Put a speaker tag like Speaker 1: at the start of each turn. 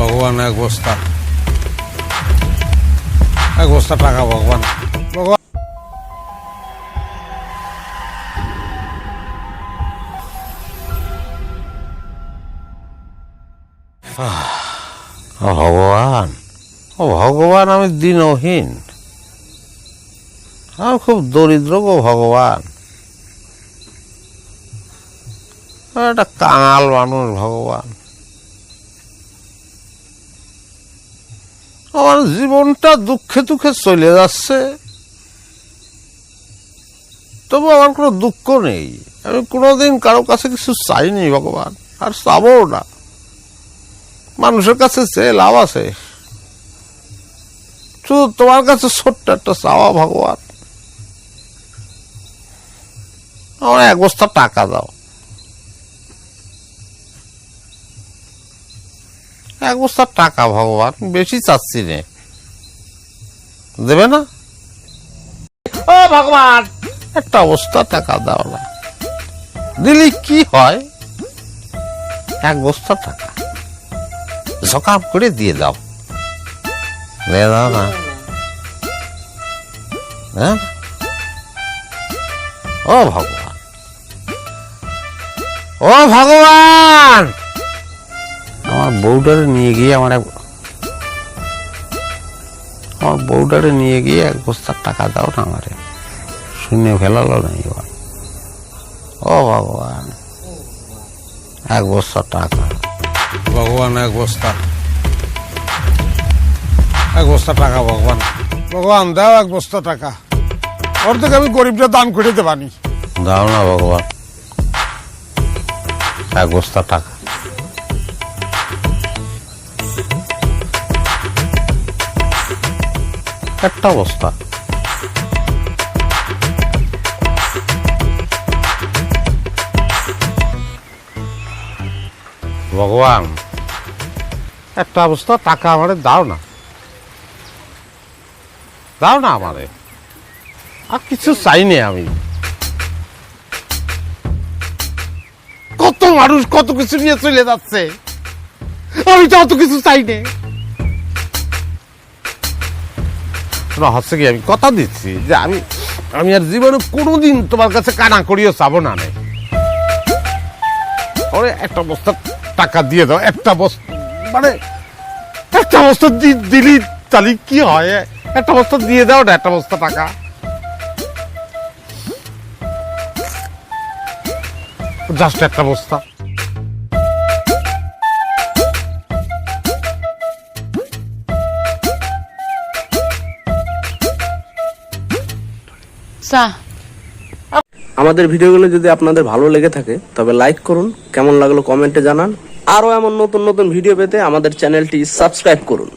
Speaker 1: ভগবান এক বস্তা টাকা ভগবান ভগবান ভগবান ভগবান আমি দিনহীন, আমি খুব দরিদ্র গো ভগবান। একটা কাঙাল মানুষ ভগবান। আমার জীবনটা দুঃখে দুঃখে চলে যাচ্ছে, তবু আমার কোনো দুঃখ নেই। আমি কোনোদিন কারো কাছে কিছু চাইনি ভগবান, আর চাবো না। মানুষের কাছে চেয়ে লাভ আছে? শুধু তোমার কাছে ছোট্ট একটা চাওয়া ভগবান, আমার এক বস্তা টাকা দাও, এক বস্তা টাকা ভগবান, বেশি চাচ্ছি নে, দেবে না? ও ভগবান, একটা বস্তা টাকা দাও না, দিলি কি হয়? এক বস্তা টাকা সকাম করে দিয়ে দাও, দিয়ে দাও না। হ্যাঁ, ও ভগবান, ও ভগবান, আমার বউটারে নিয়ে গিয়ে আমার বউটারে নিয়ে গিয়ে এক বস্তা টাকা দাও না, আমারে শূন্য ফেলালো না এবার। ও ভগবান, এক বস্তা টাকা ভগবান, এক বস্তা টাকা ভগবান ভগবান, দাও এক বস্তা টাকা, ওর থেকে আমি গরিবটা দান করে দেবানি। দাও না ভগবান, এক বস্তা টাকা। একটা বস্তা ভগবান, একটা বস্তা টাকা আমারে দাও না, দাও না আমারে, আর কিছু চাইনি আমি। কত মানুষ কত কিছু নিয়ে চলে যাচ্ছে, আমি তো অত কিছু চাইনি। হচ্ছে কি, আমি কথা দিচ্ছি যে আমি আর জীবনে কোনোদিন তোমার কাছে কানা করিও চাবো না। ওরে একটা বস্তা টাকা দিয়ে দাও, একটা বস্তা, মানে একটা বস্তা দিলি তাহলে কি হয়? একটা বস্তা দিয়ে দাও না, একটা বস্তা টাকা। জাস্ট একটা বস্তা।
Speaker 2: আমাদের ভিডিওগুলো যদি আপনাদের ভালো লেগে থাকে তবে লাইক করুন, কেমন লাগলো কমেন্টে জানান। আরো এমন নতুন নতুন ভিডিও পেতে আমাদের চ্যানেলটি সাবস্ক্রাইব করুন।